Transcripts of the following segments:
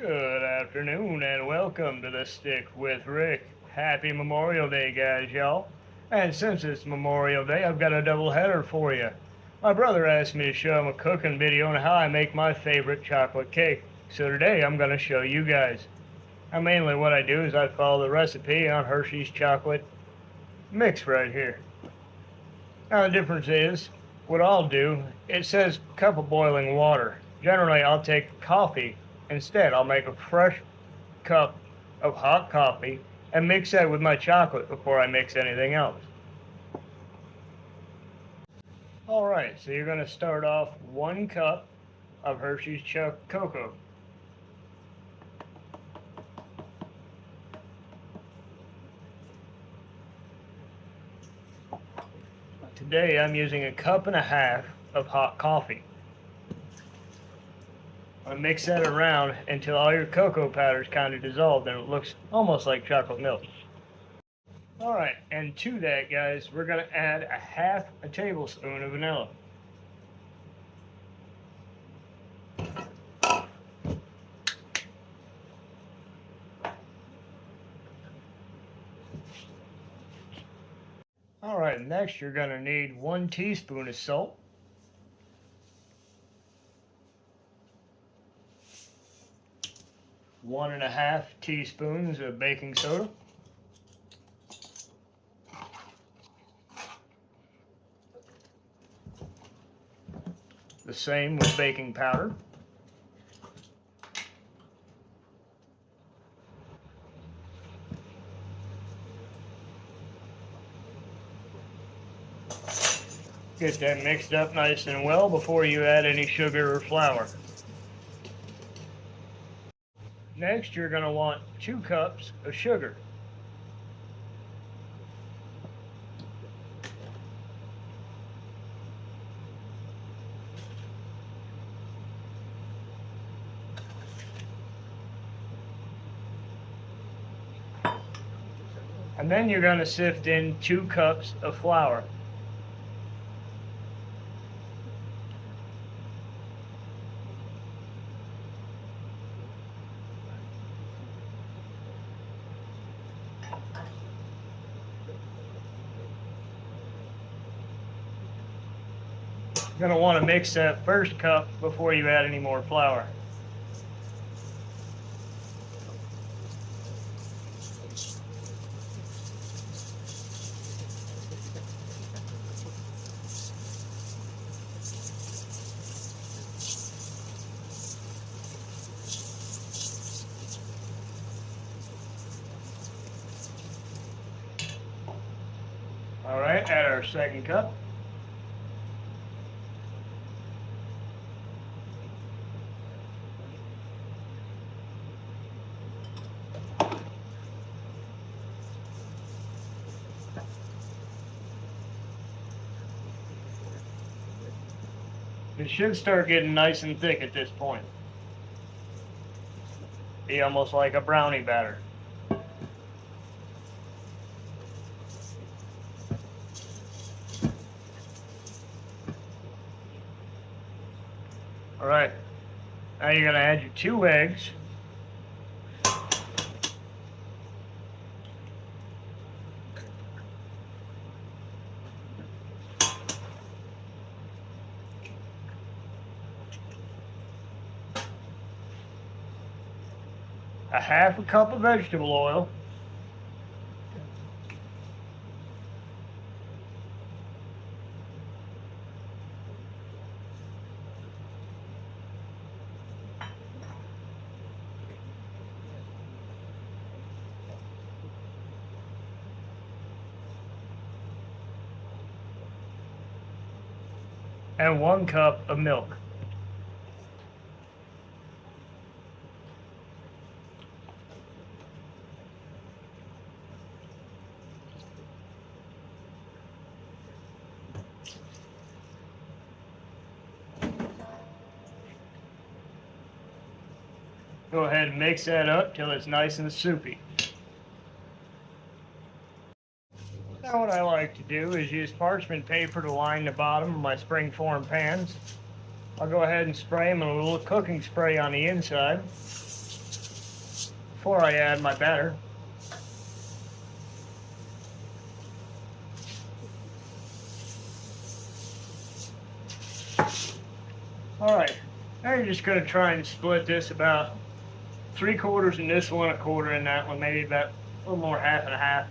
Good afternoon and welcome to the Stick with Rick. Happy Memorial Day, guys, y'all. And since it's Memorial Day, I've got a double header for you. My brother asked me to show him a cooking video on how I make my favorite chocolate cake. So today I'm going to show you guys. Now mainly what I do is I follow the recipe on Hershey's chocolate mix right here. Now the difference is, what I'll do, it says cup of boiling water. Generally I'll take coffee. Instead, I'll make a fresh cup of hot coffee and mix that with my chocolate before I mix anything else. Alright, so you're going to start off 1 cup of Hershey's cocoa. Today I'm using 1.5 cups of hot coffee. Mix that around until all your cocoa powder is kind of dissolved and it looks almost like chocolate milk. Alright, and to that, guys, we're going to add 1/2 tablespoon of vanilla. Alright, next you're going to need 1 teaspoon of salt. 1.5 teaspoons of baking soda. The same with baking powder. Get that mixed up nice and well before you add any sugar or flour. Next, you're going to want 2 cups of sugar. And then you're going to sift in 2 cups of flour. You're going to want to mix that first cup before you add any more flour. All right, add our second cup. It should start getting nice and thick at this point. Be almost like a brownie batter. All right, now you're going to add your 2 eggs. A 1/2 cup of vegetable oil. And 1 cup of milk. Go ahead and mix that up till it's nice and soupy. Now what I like to do is use parchment paper to line the bottom of my springform pans. I'll go ahead and spray them with a little cooking spray on the inside. before I add my batter. Alright, now you're just going to try and split this about 3/4 in this one, 1/4 in that one, maybe about a little more, half and a half.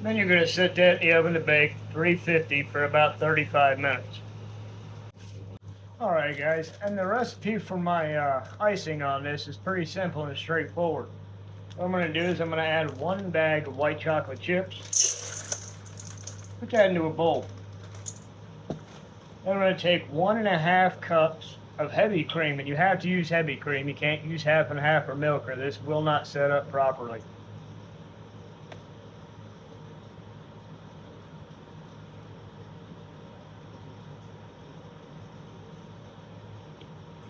Then you're going to set that in the oven to bake 350 for about 35 minutes. Alright guys, and the recipe for my icing on this is pretty simple and straightforward. What I'm going to do is I'm going to add 1 bag of white chocolate chips. Put that into a bowl. Then I'm going to take 1.5 cups of heavy cream, and you have to use heavy cream. You can't use half and half or milk, or this will not set up properly.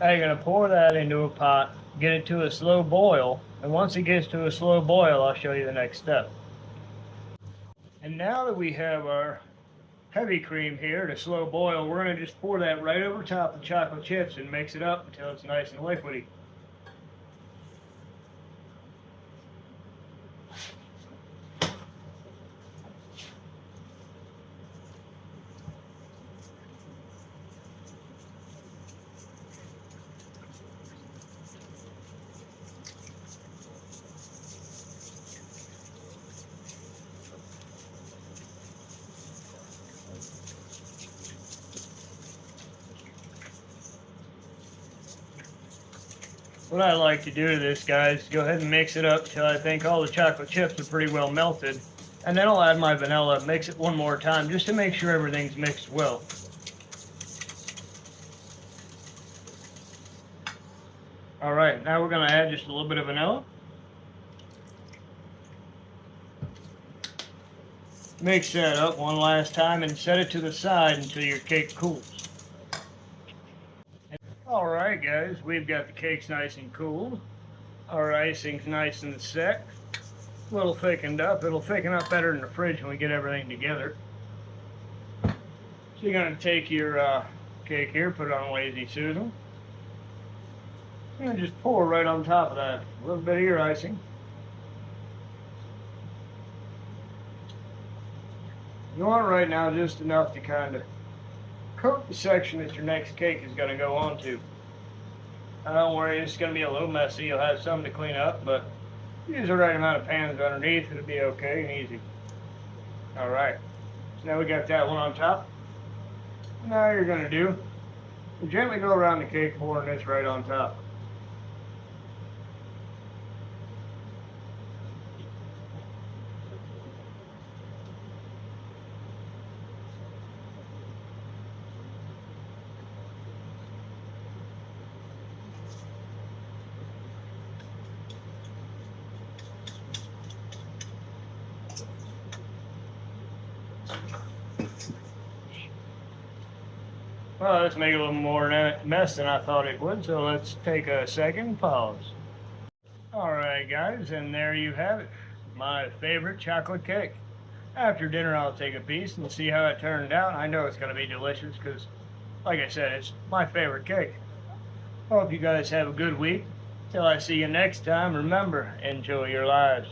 Now you're going to pour that into a pot, get it to a slow boil, and once it gets to a slow boil, I'll show you the next step. And now that we have our heavy cream here to slow boil, we're going to just pour that right over top of the chocolate chips and mix it up until it's nice and liquidy. What I like to do to this, guys, go ahead and mix it up till I think all the chocolate chips are pretty well melted. And then I'll add my vanilla, mix it one more time just to make sure everything's mixed well. Alright, now we're going to add just a little bit of vanilla. Mix that up one last time and set it to the side until your cake cools. Alright guys, we've got the cakes nice and cooled. Our icing's nice and set. A little thickened up. It'll thicken up better in the fridge when we get everything together. So you're going to take your cake here, put it on Lazy Susan. And just pour right on top of that a little bit of your icing. You want right now just enough to kind of coat the section that your next cake is going to go onto. Now don't worry, it's going to be a little messy. You'll have some to clean up, but use the right amount of pans underneath. It'll be okay and easy. Alright, so now we got that one on top. Now you're going to do, gently go around the cake, pouring this right on top. Well, let's make it a little more mess than I thought it would, so let's take a second pause. Alright guys, and there you have it, my favorite chocolate cake. After dinner I'll take a piece and see how it turned out. I know it's going to be delicious because, like I said, it's my favorite cake. Hope you guys have a good week. Till I see you next time, remember, enjoy your lives.